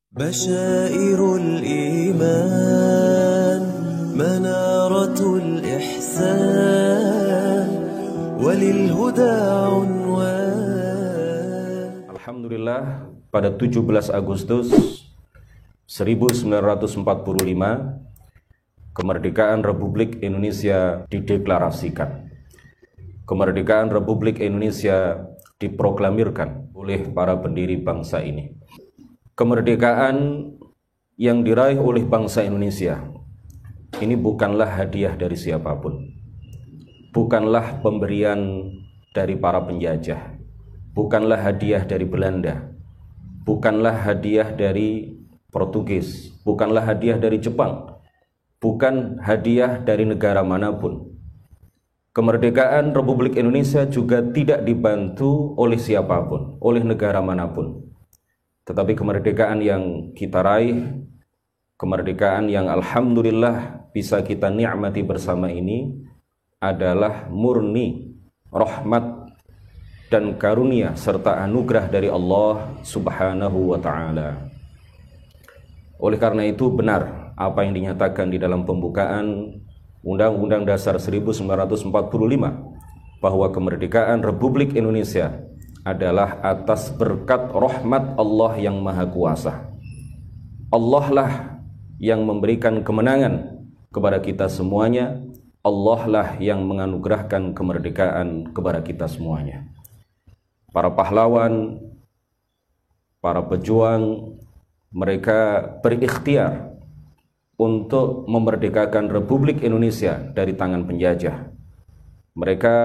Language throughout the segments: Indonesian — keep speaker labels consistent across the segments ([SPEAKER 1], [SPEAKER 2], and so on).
[SPEAKER 1] بشائر الإيمان منارة الإحسان وللهدى عنوان.
[SPEAKER 2] Alhamdulillah, pada 17 Agustus 1945 kemerdekaan Republik Indonesia dideklarasikan. Kemerdekaan Republik Indonesia diproklamirkan oleh para pendiri bangsa ini. Kemerdekaan yang diraih oleh bangsa Indonesia ini bukanlah hadiah dari siapapun, bukanlah pemberian dari para penjajah, bukanlah hadiah dari Belanda, bukanlah hadiah dari Portugis, bukanlah hadiah dari Jepang, bukan hadiah dari negara manapun. Kemerdekaan Republik Indonesia juga tidak dibantu oleh siapapun, oleh negara manapun. Tetapi kemerdekaan yang kita raih, kemerdekaan yang alhamdulillah bisa kita nikmati bersama ini adalah murni rahmat dan karunia serta anugerah dari Allah Subhanahu wa ta'ala. Oleh karena itu benar apa yang dinyatakan di dalam pembukaan Undang-Undang Dasar 1945 bahwa kemerdekaan Republik Indonesia adalah atas berkat rahmat Allah yang Maha Kuasa. Allah lah yang memberikan kemenangan kepada kita semuanya. Allah lah yang menganugerahkan kemerdekaan kepada kita semuanya. Para pahlawan, para pejuang, mereka berikhtiar untuk memerdekakan Republik Indonesia dari tangan penjajah. Mereka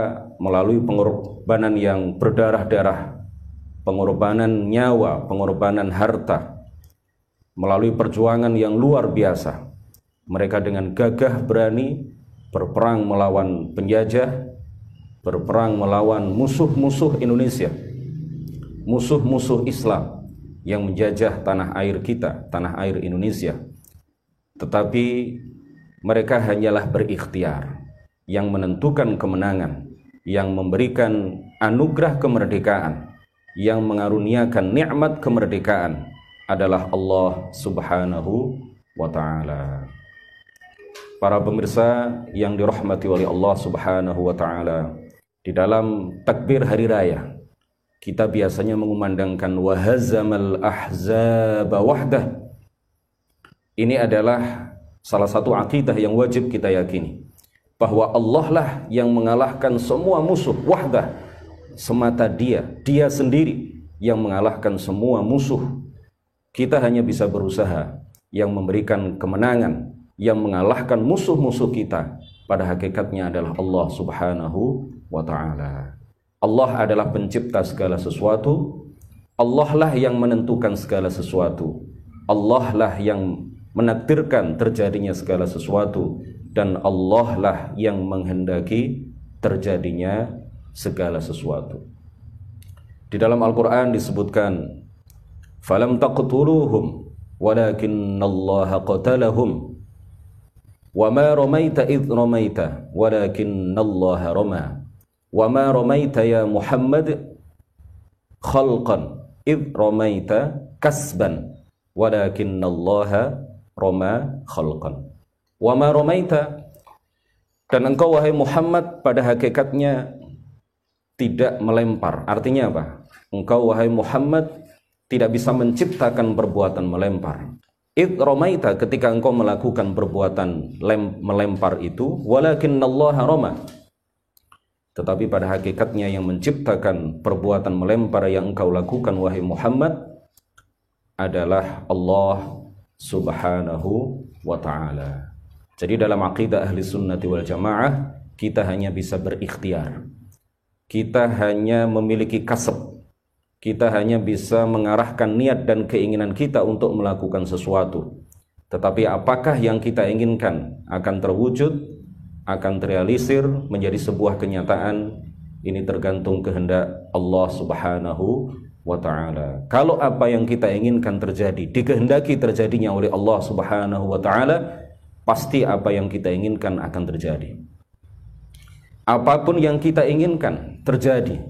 [SPEAKER 2] melalui pengorbanan yang berdarah-darah, pengorbanan nyawa, pengorbanan harta, melalui perjuangan yang luar biasa. Mereka dengan gagah berani berperang melawan penjajah, berperang melawan musuh-musuh Indonesia, musuh-musuh Islam yang menjajah tanah air kita, tanah air Indonesia. Tetapi mereka hanyalah berikhtiar. Yang menentukan kemenangan, yang memberikan anugerah kemerdekaan, yang mengaruniakan nikmat kemerdekaan adalah Allah Subhanahu wa ta'ala. Para pemirsa yang dirahmati oleh Allah Subhanahu wa ta'ala, di dalam takbir hari raya kita biasanya mengumandangkan wahazamal ahzaba wahdah. Ini adalah salah satu akidah yang wajib kita yakini, bahwa Allah lah yang mengalahkan semua musuh wahdah, semata dia sendiri yang mengalahkan semua musuh. Kita hanya bisa berusaha, yang memberikan kemenangan, yang mengalahkan musuh-musuh kita pada hakikatnya adalah Allah Subhanahu wa ta'ala. Allah adalah pencipta segala sesuatu, Allah lah yang menentukan segala sesuatu, Allah lah yang menakdirkan terjadinya segala sesuatu, dan Allah lah yang menghendaki terjadinya segala sesuatu. Di dalam Al-Quran disebutkan, falam taqtuluhum walakinnallaha qatalahum wa ma ramaita idh ramaita walakinnallaha rama wa ma ramaita ya Muhammad khalqan idh ramaita kasban walakinnallaha rama khalqan. Wa ma ramaita, dan engkau wahai Muhammad pada hakikatnya tidak melempar. Artinya apa? Engkau wahai Muhammad tidak bisa menciptakan perbuatan melempar. Id ramaita, ketika engkau melakukan perbuatan melempar itu, walakinnallaha rama, tetapi pada hakikatnya yang menciptakan perbuatan melempar yang engkau lakukan wahai Muhammad adalah Allah Subhanahu wa ta'ala. Jadi dalam aqidah ahli sunnati wal jamaah, kita hanya bisa berikhtiar, kita hanya memiliki kasab, kita hanya bisa mengarahkan niat dan keinginan kita untuk melakukan sesuatu. Tetapi apakah yang kita inginkan akan terwujud, akan terrealisir menjadi sebuah kenyataan, ini tergantung kehendak Allah Subhanahu wa ta'ala. Kalau apa yang kita inginkan terjadi, dikehendaki terjadinya oleh Allah Subhanahu wa ta'ala, pasti apa yang kita inginkan akan terjadi. Apapun yang kita inginkan terjadi,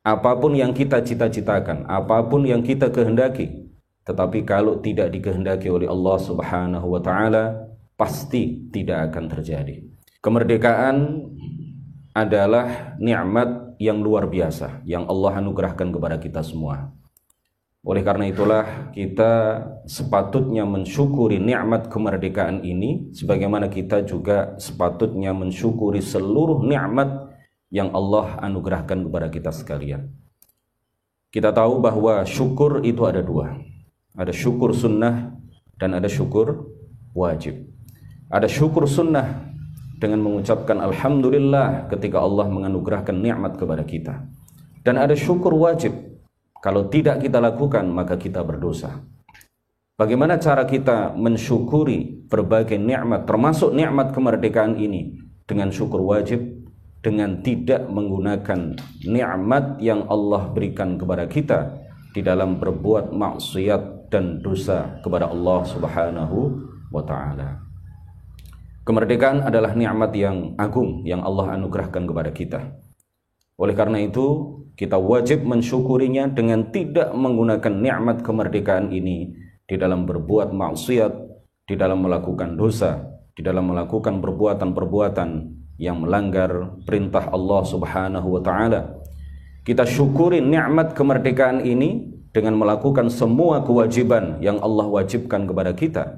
[SPEAKER 2] apapun yang kita cita-citakan, apapun yang kita kehendaki, Tetapi kalau tidak dikehendaki oleh Allah Subhanahu wa taala, pasti tidak akan terjadi. Kemerdekaan adalah nikmat yang luar biasa yang Allah anugerahkan kepada kita semua. Oleh karena itulah kita sepatutnya mensyukuri nikmat kemerdekaan ini, sebagaimana kita juga sepatutnya mensyukuri seluruh nikmat yang Allah anugerahkan kepada kita sekalian. Kita tahu bahwa syukur itu ada dua. Ada syukur sunnah dan ada syukur wajib. Ada syukur sunnah dengan mengucapkan alhamdulillah ketika Allah menganugerahkan nikmat kepada kita. Dan ada syukur wajib. Kalau tidak kita lakukan, maka kita berdosa. Bagaimana cara kita mensyukuri berbagai nikmat, termasuk nikmat kemerdekaan ini, dengan syukur wajib, dengan tidak menggunakan nikmat yang Allah berikan kepada kita di dalam berbuat maksiat dan dosa kepada Allah Subhanahu wa taala. Kemerdekaan adalah nikmat yang agung yang Allah anugerahkan kepada kita. Oleh karena itu, kita wajib mensyukurinya dengan tidak menggunakan nikmat kemerdekaan ini di dalam berbuat maksiat, di dalam melakukan dosa, di dalam melakukan perbuatan-perbuatan yang melanggar perintah Allah Subhanahu wa taala. Kita syukuri nikmat kemerdekaan ini dengan melakukan semua kewajiban yang Allah wajibkan kepada kita,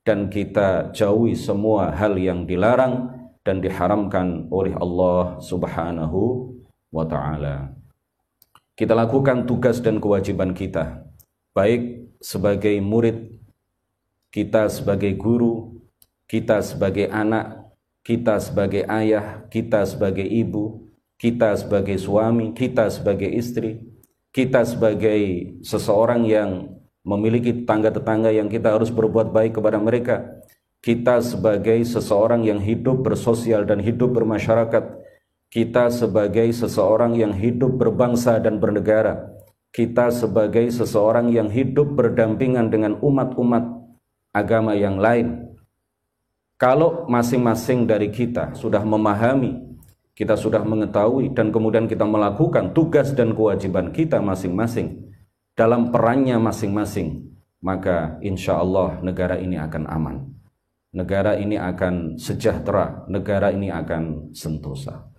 [SPEAKER 2] dan kita jauhi semua hal yang dilarang dan diharamkan oleh Allah Subhanahu wa ta'ala. Kita lakukan tugas dan kewajiban kita, baik sebagai murid, kita sebagai guru, kita sebagai anak, kita sebagai ayah, kita sebagai ibu, kita sebagai suami, kita sebagai istri, kita sebagai seseorang yang memiliki tetangga-tetangga yang kita harus berbuat baik kepada mereka, kita sebagai seseorang yang hidup bersosial dan hidup bermasyarakat, kita sebagai seseorang yang hidup berbangsa dan bernegara, kita sebagai seseorang yang hidup berdampingan dengan umat-umat agama yang lain. Kalau masing-masing dari kita sudah memahami, kita sudah mengetahui, dan kemudian kita melakukan tugas dan kewajiban kita masing-masing dalam perannya masing-masing, maka insya Allah negara ini akan aman, negara ini akan sejahtera, negara ini akan sentosa.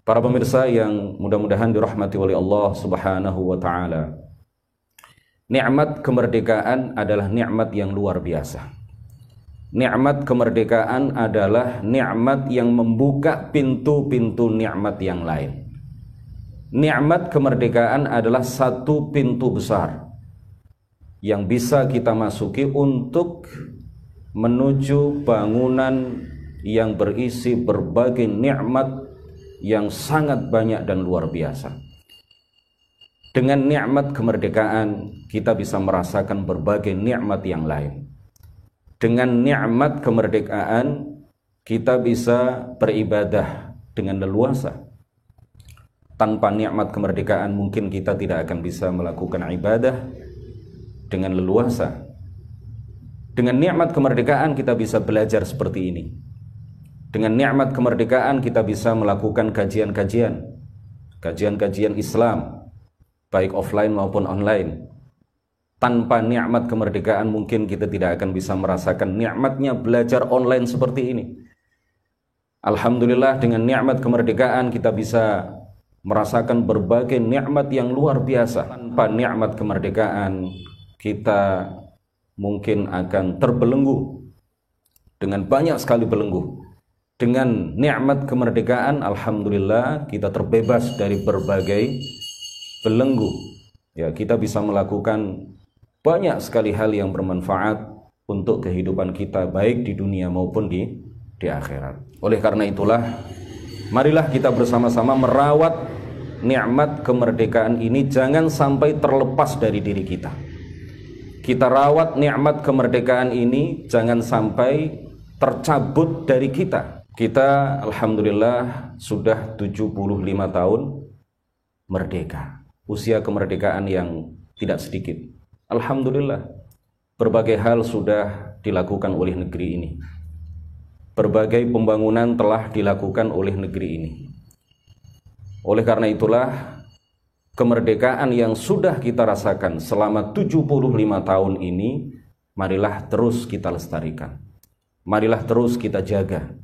[SPEAKER 2] Para pemirsa yang mudah-mudahan dirahmati oleh Allah Subhanahu wa ta'ala, nikmat kemerdekaan adalah nikmat yang luar biasa. Nikmat kemerdekaan adalah nikmat yang membuka pintu-pintu nikmat yang lain. Nikmat kemerdekaan adalah satu pintu besar yang bisa kita masuki untuk menuju bangunan yang berisi berbagai nikmat yang sangat banyak dan luar biasa. Dengan nikmat kemerdekaan kita bisa merasakan berbagai nikmat yang lain. Dengan nikmat kemerdekaan kita bisa beribadah dengan leluasa. Tanpa nikmat kemerdekaan mungkin kita tidak akan bisa melakukan ibadah dengan leluasa. Dengan nikmat kemerdekaan kita bisa belajar seperti ini. Dengan nikmat kemerdekaan kita bisa melakukan kajian-kajian Islam, baik offline maupun online. Tanpa nikmat kemerdekaan mungkin kita tidak akan bisa merasakan nikmatnya belajar online seperti ini. Alhamdulillah, dengan nikmat kemerdekaan kita bisa merasakan berbagai nikmat yang luar biasa. Tanpa nikmat kemerdekaan kita mungkin akan terbelenggu dengan banyak sekali belenggu. Dengan nikmat kemerdekaan, alhamdulillah, kita terbebas dari berbagai belenggu. Ya, kita bisa melakukan banyak sekali hal yang bermanfaat untuk kehidupan kita, baik di dunia maupun di akhirat. Oleh karena itulah, marilah kita bersama-sama merawat nikmat kemerdekaan ini, jangan sampai terlepas dari diri kita. Kita rawat nikmat kemerdekaan ini, jangan sampai tercabut dari kita. Kita alhamdulillah sudah 75 tahun merdeka. Usia kemerdekaan yang tidak sedikit. Alhamdulillah, berbagai hal sudah dilakukan oleh negeri ini. Berbagai pembangunan telah dilakukan oleh negeri ini. Oleh karena itulah, kemerdekaan yang sudah kita rasakan selama 75 tahun ini, marilah terus kita lestarikan. Marilah terus kita jaga.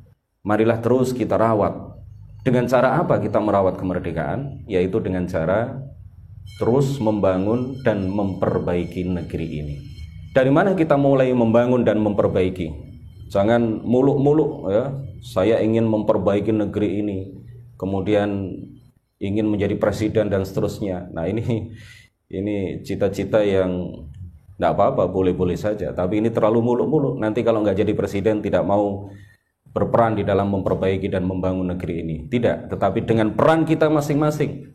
[SPEAKER 2] Marilah terus kita rawat. Dengan cara apa kita merawat kemerdekaan? Yaitu dengan cara terus membangun dan memperbaiki negeri ini. Dari mana kita mulai membangun dan memperbaiki? Jangan muluk-muluk ya, saya ingin memperbaiki negeri ini, kemudian ingin menjadi presiden dan seterusnya. Nah ini cita-cita yang tidak apa-apa, boleh-boleh saja. Tapi ini terlalu muluk-muluk. Nanti kalau nggak jadi presiden tidak mau berperan di dalam memperbaiki dan membangun negeri ini. Tidak, tetapi dengan peran kita masing-masing,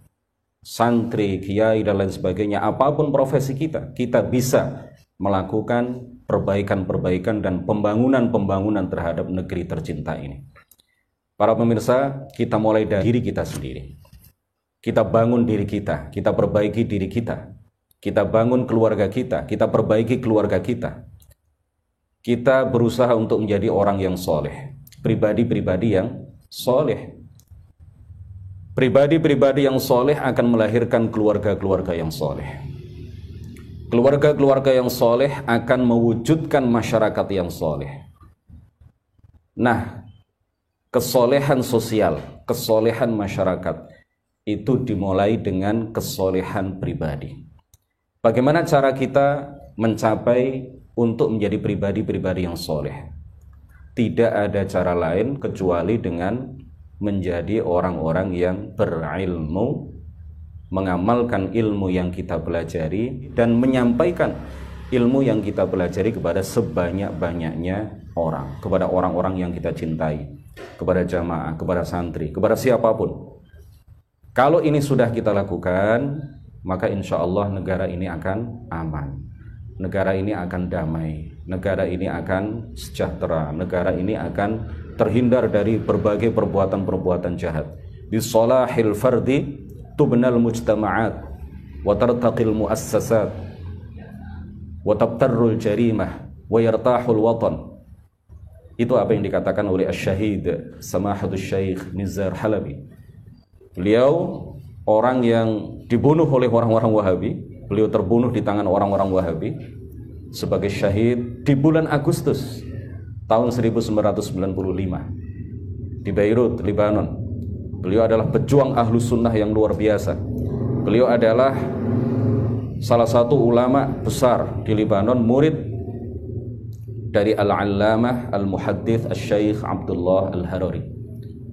[SPEAKER 2] santri, kiai dan lain sebagainya, apapun profesi kita bisa melakukan perbaikan-perbaikan dan pembangunan-pembangunan terhadap negeri tercinta ini. Para pemirsa, kita mulai dari diri kita sendiri. Kita bangun diri kita perbaiki diri kita bangun keluarga kita perbaiki keluarga kita. Kita berusaha untuk menjadi orang yang soleh, pribadi-pribadi yang soleh. Pribadi-pribadi yang soleh akan melahirkan keluarga-keluarga yang soleh. Keluarga-keluarga yang soleh akan mewujudkan masyarakat yang soleh. Nah, kesolehan sosial, kesolehan masyarakat itu dimulai dengan kesolehan pribadi. Bagaimana cara kita mencapai untuk menjadi pribadi-pribadi yang soleh? Tidak ada cara lain kecuali dengan menjadi orang-orang yang berilmu, mengamalkan ilmu yang kita pelajari dan menyampaikan ilmu yang kita pelajari kepada sebanyak-banyaknya orang, kepada orang-orang yang kita cintai, kepada jamaah, kepada santri, kepada siapapun. Kalau ini sudah kita lakukan, maka insya Allah negara ini akan aman, negara ini akan damai, negara ini akan sejahtera, negara ini akan terhindar dari berbagai perbuatan-perbuatan jahat. Bisolahil fardi tubnal mujtama'at wa tartaqil muassasat wa tabtarrul jarimah wa yartahul watan. Itu apa yang dikatakan oleh Asy-Syahid Samahatul Syekh Nizar Halabi. Beliau orang yang dibunuh oleh orang-orang Wahabi. Beliau terbunuh di tangan orang-orang Wahabi sebagai syahid di bulan Agustus tahun 1995 di Beirut, Lebanon. Beliau adalah pejuang Ahlus Sunnah yang luar biasa. Beliau adalah salah satu ulama besar di Lebanon, murid dari Al-Allamah Al-Muhaddits Asy-Syaikh Abdullah Al-Harari.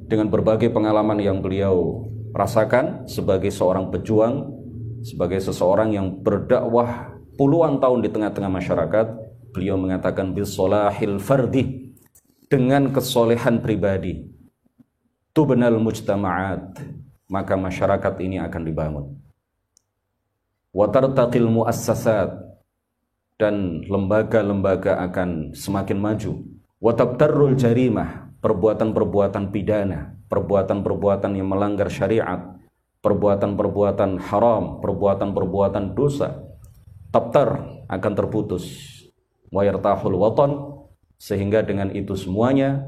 [SPEAKER 2] Dengan berbagai pengalaman yang beliau rasakan sebagai seorang pejuang, sebagai seseorang yang berdakwah puluhan tahun di tengah-tengah masyarakat, beliau mengatakan bisolahil fardi, dengan kesolehan pribadi, tubnal mujtama'at, maka masyarakat ini akan dibangun. Wa tartaqil muassasat, dan lembaga-lembaga akan semakin maju. Wa tabtarrul jarimah, perbuatan-perbuatan pidana, perbuatan-perbuatan yang melanggar syariat, perbuatan-perbuatan haram, perbuatan-perbuatan dosa, tabtar, akan terputus. Wa yartahul watan, sehingga dengan itu semuanya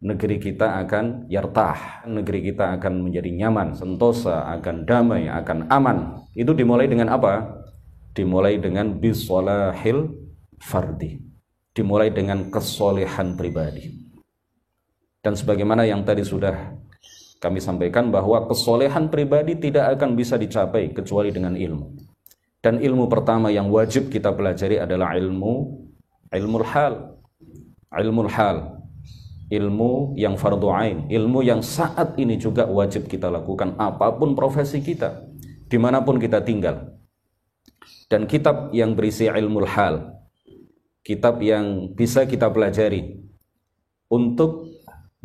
[SPEAKER 2] negeri kita akan yartah, negeri kita akan menjadi nyaman, sentosa, akan damai, akan aman. Itu dimulai dengan apa? Dimulai dengan bisolahil fardi, dimulai dengan kesolehan pribadi. Dan sebagaimana yang tadi sudah kami sampaikan, bahwa kesolehan pribadi tidak akan bisa dicapai kecuali dengan ilmu. Dan ilmu pertama yang wajib kita pelajari adalah ilmul hal. Ilmul hal, ilmu yang fardhu ain, ilmu yang saat ini juga wajib kita lakukan apapun profesi kita, dimanapun kita tinggal. Dan kitab yang berisi ilmul hal, kitab yang bisa kita pelajari untuk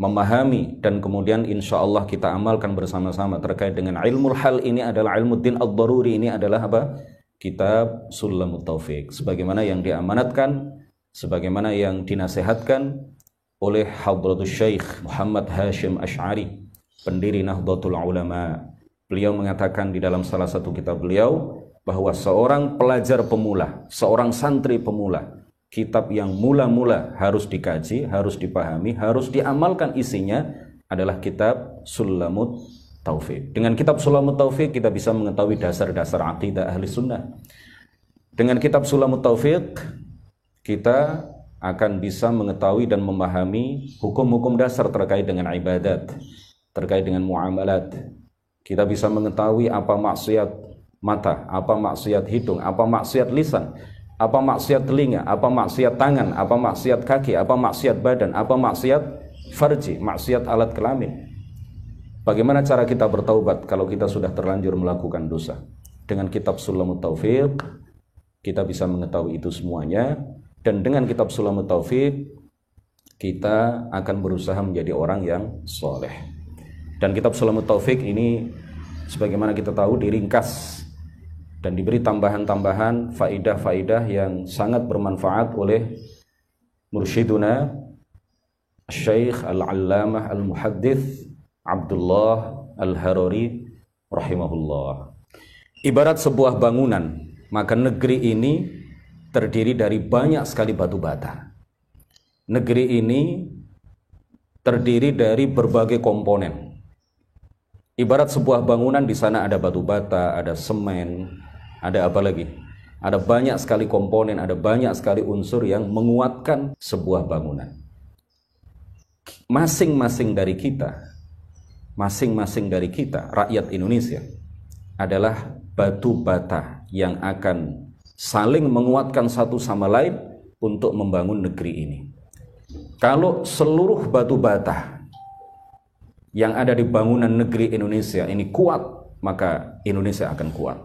[SPEAKER 2] memahami dan kemudian insya Allah kita amalkan bersama-sama terkait dengan ilmul hal ini adalah ilmuddin ad-daruri. Ini adalah apa? Kitab Sulamut Taufiq, sebagaimana yang diamanatkan, sebagaimana yang dinasehatkan oleh Hadratus Syekh Muhammad Hashim Asy'ari, pendiri Nahdlatul Ulama. Beliau mengatakan di dalam salah satu kitab beliau bahwa seorang pelajar pemula, seorang santri pemula, kitab yang mula-mula harus dikaji, harus dipahami, harus diamalkan isinya adalah kitab Sulamut Taufiq. Dengan kitab Sulamut Taufiq kita bisa mengetahui dasar-dasar akidah ahli sunnah. Dengan kitab Sulamut Taufiq kita akan bisa mengetahui dan memahami hukum-hukum dasar terkait dengan ibadat, terkait dengan muamalat. Kita bisa mengetahui apa maksiat mata, apa maksiat hidung, apa maksiat lisan, apa maksiat telinga, apa maksiat tangan, apa maksiat kaki, apa maksiat badan, apa maksiat farji, maksiat alat kelamin. Bagaimana cara kita bertaubat kalau kita sudah terlanjur melakukan dosa? Dengan kitab Sulamut Taufiq kita bisa mengetahui itu semuanya, dan dengan kitab Sulamut Taufiq kita akan berusaha menjadi orang yang soleh. Dan kitab Sulamut Taufiq ini sebagaimana kita tahu diringkas dan diberi tambahan-tambahan faidah-faidah yang sangat bermanfaat oleh mursyiduna Syekh Al-Allamah Al-Muhaddits Abdullah Al-Harari rahimahullah. Ibarat sebuah bangunan, maka negeri ini terdiri dari banyak sekali batu bata. Negeri ini terdiri dari berbagai komponen. Ibarat sebuah bangunan, di sana ada batu bata, ada semen, ada apa lagi? Ada banyak sekali komponen, ada banyak sekali unsur yang menguatkan sebuah bangunan. Masing-masing dari kita, rakyat Indonesia, adalah batu bata yang akan saling menguatkan satu sama lain untuk membangun negeri ini. Kalau seluruh batu bata yang ada di bangunan negeri Indonesia ini kuat, maka Indonesia akan kuat.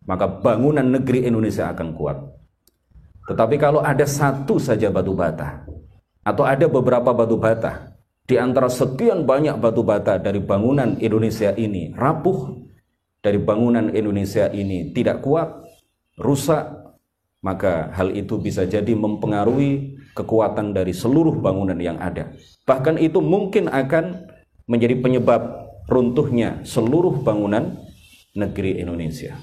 [SPEAKER 2] Maka bangunan negeri Indonesia akan kuat. Tetapi kalau ada satu saja batu bata, atau ada beberapa batu bata, di antara sekian banyak batu bata dari bangunan Indonesia ini rapuh, dari bangunan Indonesia ini tidak kuat, rusak, maka hal itu bisa jadi mempengaruhi kekuatan dari seluruh bangunan yang ada. Bahkan itu mungkin akan menjadi penyebab runtuhnya seluruh bangunan negeri Indonesia.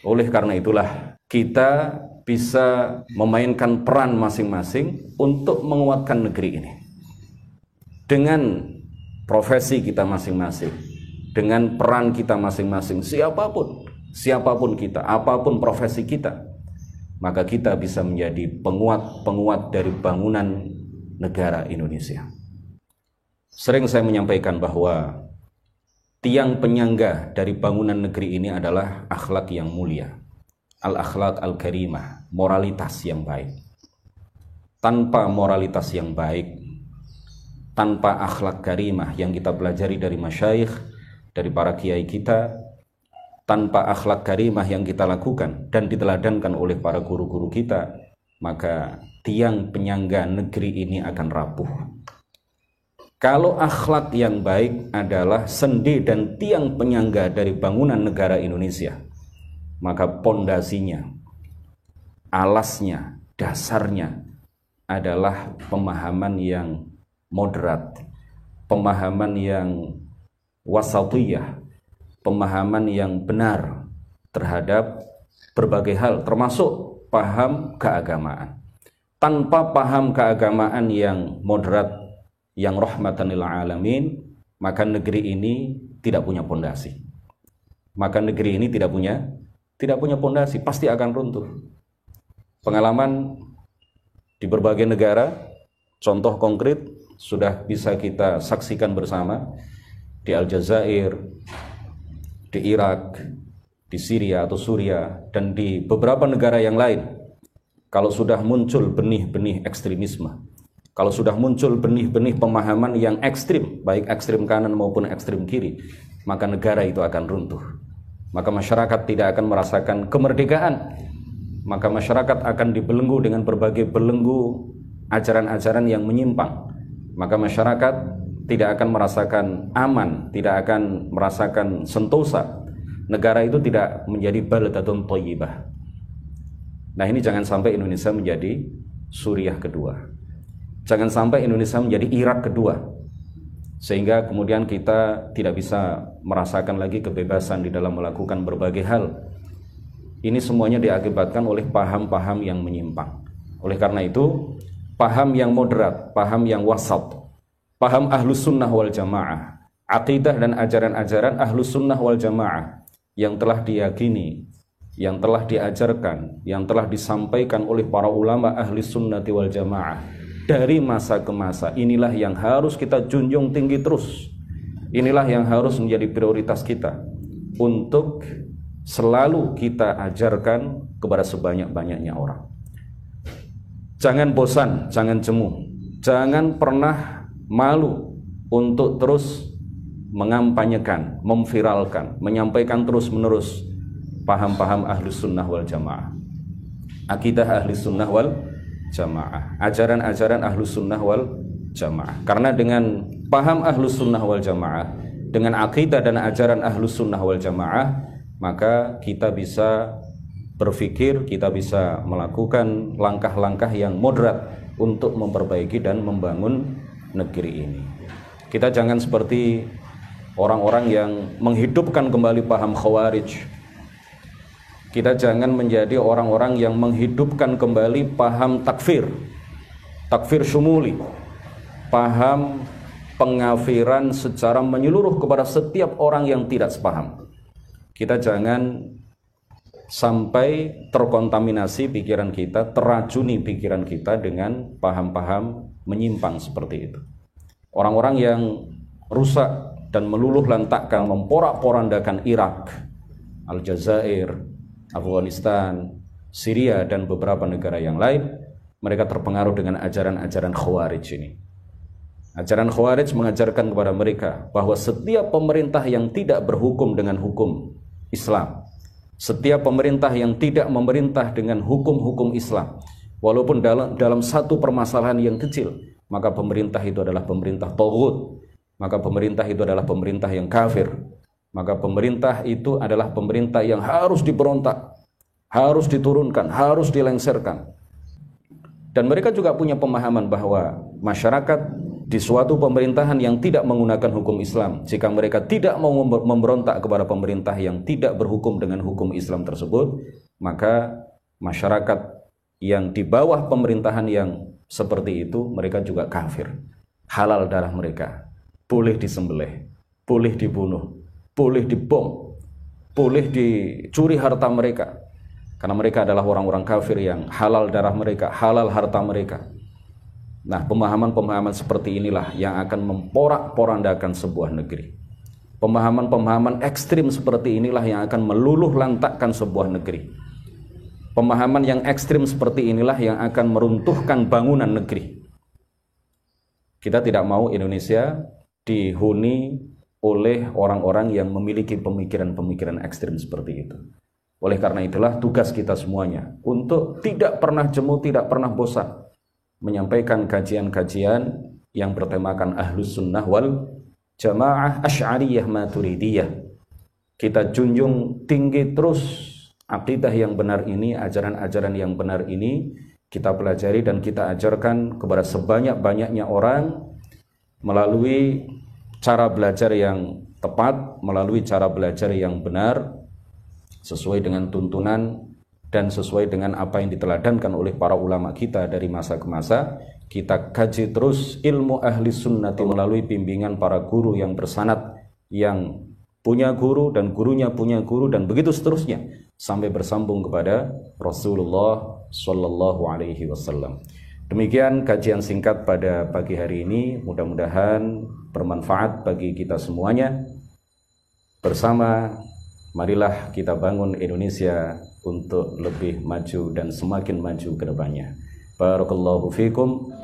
[SPEAKER 2] Oleh karena itulah kita bisa memainkan peran masing-masing untuk menguatkan negeri ini. Dengan profesi kita masing-masing, dengan peran kita masing-masing, siapapun kita, apapun profesi kita, maka kita bisa menjadi penguat dari bangunan negara Indonesia. Sering saya menyampaikan bahwa tiang penyangga dari bangunan negeri ini adalah akhlak yang mulia, al-akhlak al-karimah, moralitas yang baik. Tanpa moralitas yang baik, tanpa akhlak karimah yang kita pelajari dari masyayikh, dari para kiai kita, tanpa akhlak karimah yang kita lakukan dan diteladankan oleh para guru-guru kita, maka tiang penyangga negeri ini akan rapuh. Kalau akhlak yang baik adalah sendi dan tiang penyangga dari bangunan negara Indonesia, maka pondasinya, alasnya, dasarnya adalah pemahaman yang moderat, pemahaman yang wasatiyah, pemahaman yang benar terhadap berbagai hal, termasuk paham keagamaan. Tanpa paham keagamaan yang moderat, yang rahmatan lil alamin, maka negeri ini tidak punya pondasi. Maka negeri ini tidak punya pondasi, pasti akan runtuh. Pengalaman di berbagai negara, contoh konkret sudah bisa kita saksikan bersama di Aljazair, di Irak, di Syria atau Suriah, dan di beberapa negara yang lain. Kalau sudah muncul benih-benih ekstremisme, kalau sudah muncul benih-benih pemahaman yang ekstrim, baik ekstrim kanan maupun ekstrim kiri, maka negara itu akan runtuh. Maka masyarakat tidak akan merasakan kemerdekaan. Maka masyarakat akan dibelenggu dengan berbagai belenggu ajaran-ajaran yang menyimpang. Maka masyarakat tidak akan merasakan aman, tidak akan merasakan sentosa. Negara itu tidak menjadi baldatun thayyibah. Nah, ini jangan sampai Indonesia menjadi Suriah kedua. Jangan sampai Indonesia menjadi Irak kedua. Sehingga kemudian kita tidak bisa merasakan lagi kebebasan di dalam melakukan berbagai hal. Ini semuanya diakibatkan oleh paham-paham yang menyimpang. Oleh karena itu, paham yang moderat, paham yang wasat, paham ahlus sunnah wal jamaah, akidah dan ajaran-ajaran Ahlus Sunnah wal Jamaah yang telah diyakini, yang telah diajarkan, yang telah disampaikan oleh para ulama Ahli Sunnati wal Jamaah dari masa ke masa. Inilah yang harus kita junjung tinggi terus. Inilah yang harus menjadi prioritas kita untuk selalu kita ajarkan kepada sebanyak-banyaknya orang. Jangan bosan, jangan jemu, jangan pernah malu untuk terus mengampanyekan, memviralkan, menyampaikan terus-menerus paham-paham Ahlus Sunnah wal Jamaah, akidah Ahlus Sunnah wal Jamaah, ajaran-ajaran Ahlus Sunnah wal Jamaah. Karena dengan paham Ahlus Sunnah wal Jamaah, dengan akidah dan ajaran Ahlus Sunnah wal Jamaah, maka kita bisa berpikir, kita bisa melakukan langkah-langkah yang moderat untuk memperbaiki dan membangun negeri ini. Kita jangan seperti orang-orang yang menghidupkan kembali paham Khawarij. Kita jangan menjadi orang-orang yang menghidupkan kembali paham takfir, takfir syumuli, paham pengafiran secara menyeluruh kepada setiap orang yang tidak sepaham. Kita jangan sampai terkontaminasi pikiran kita, teracuni pikiran kita dengan paham-paham menyimpang seperti itu. Orang-orang yang rusak dan meluluh lantakkan, memporak-porandakan Irak, Aljazair, Afghanistan, Syria dan beberapa negara yang lain, mereka terpengaruh dengan ajaran-ajaran Khawarij ini. Ajaran Khawarij mengajarkan kepada mereka bahwa setiap pemerintah yang tidak berhukum dengan hukum Islam, setiap pemerintah yang tidak memerintah dengan hukum-hukum Islam, walaupun dalam satu permasalahan yang kecil, maka pemerintah itu adalah pemerintah taghut, maka pemerintah itu adalah pemerintah yang kafir, maka pemerintah itu adalah pemerintah yang harus diberontak, harus diturunkan, harus dilengserkan. Dan mereka juga punya pemahaman bahwa masyarakat di suatu pemerintahan yang tidak menggunakan hukum Islam, jika mereka tidak mau memberontak kepada pemerintah yang tidak berhukum dengan hukum Islam tersebut, maka masyarakat yang di bawah pemerintahan yang seperti itu, mereka juga kafir. Halal darah mereka, boleh disembelih, boleh dibunuh, boleh dibom, boleh dicuri harta mereka, karena mereka adalah orang-orang kafir yang halal darah mereka, halal harta mereka. Nah, pemahaman-pemahaman seperti inilah yang akan memporak-porandakan sebuah negeri. Pemahaman-pemahaman ekstrim seperti inilah yang akan meluluh lantakkan sebuah negeri. Pemahaman yang ekstrim seperti inilah yang akan meruntuhkan bangunan negeri. Kita tidak mau Indonesia dihuni oleh orang-orang yang memiliki pemikiran-pemikiran ekstrim seperti itu. Oleh karena itulah tugas kita semuanya untuk tidak pernah jemu, tidak pernah bosan menyampaikan kajian-kajian yang bertemakan Ahlus Sunnah wal Jamaah Asy'ariyah Maturidiyah. Kita junjung tinggi terus akidah yang benar ini, ajaran-ajaran yang benar ini kita pelajari dan kita ajarkan kepada sebanyak-banyaknya orang melalui cara belajar yang tepat, melalui cara belajar yang benar, sesuai dengan tuntunan dan sesuai dengan apa yang diteladankan oleh para ulama kita dari masa ke masa. Kita kaji terus ilmu ahli sunnati melalui bimbingan para guru yang bersanad, yang punya guru dan gurunya punya guru, dan begitu seterusnya sampai bersambung kepada Rasulullah Sallallahu Alaihi Wasallam. Demikian kajian singkat pada pagi hari ini, mudah-mudahan bermanfaat bagi kita semuanya. Bersama marilah kita bangun Indonesia untuk lebih maju dan semakin maju ke depannya. Barakallahu fikum.